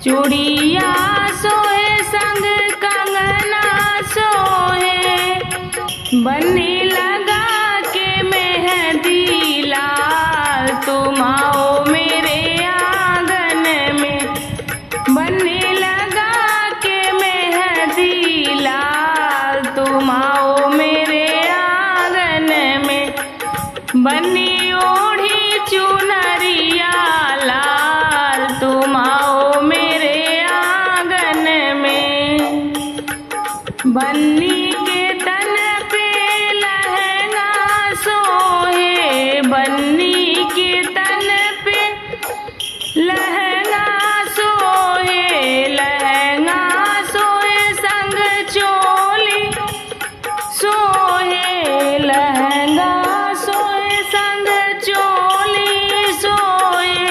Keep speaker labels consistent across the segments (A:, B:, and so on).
A: चूड़िया सोहे संग कंगना सोहे, बन्नी लगा के मेहंदी लाल तुम आओ मेरे आंगन में। बन्नी लगा के मेहंदी लाल तुम आओ मेरे आंगन में। बन्नी ओढ़ी चुनरिया लाल तुम आओ मेरे आंगन में। बन्नी के तन पे लहंगा सोहे, बन्नी के तन पे लहंगा सोहे, लहंगा सोहे संग चोली सोहे, लहंगा सोहे संग चोली सोहे।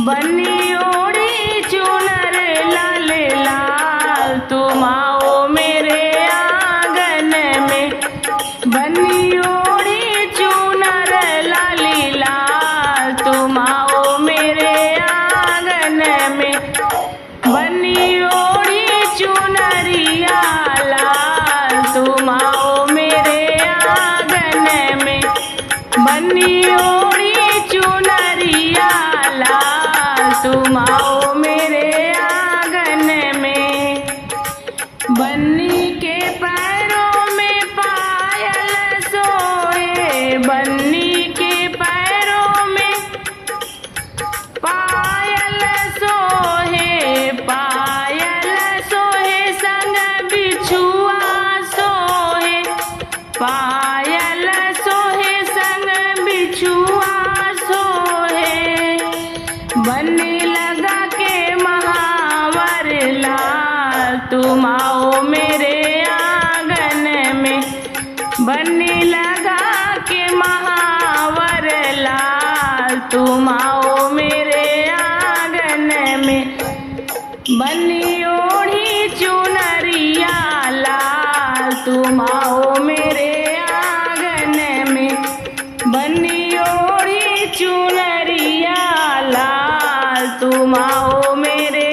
A: बन्नी ओढ़ी चुनर लाल लाल तुम आओ मेरे आंगन में। बन्नी ओढ़ी चुनर लाल लाल तुम आओ मेरे आंगन में। बन्नी ओढ़ी चुनरिया लाल तुम आओ मेरे आंगन में। बन्नी ओढ़ी चुनरिया लाल तुम आओ मेरे आंगन में। बन्नी के पैरों में पायल सोहे, बन्नी के पैरों में पायल सोहे, पायल सोहे संग बिछुआ सोहे, पायल सोहे संग बिछुआ सोहे। बन्नी लगा के महावर लाल तुम आओ मेरे आंगन में। बन्नी लगा के महावर लाल तुम आओ मेरे आंगन में। बन्नी ओढ़ी चुनरिया लाल तुम आओ मेरे आंगन में। बन्नी ओढ़ी चुनरिया लाल तुम आओ मेरे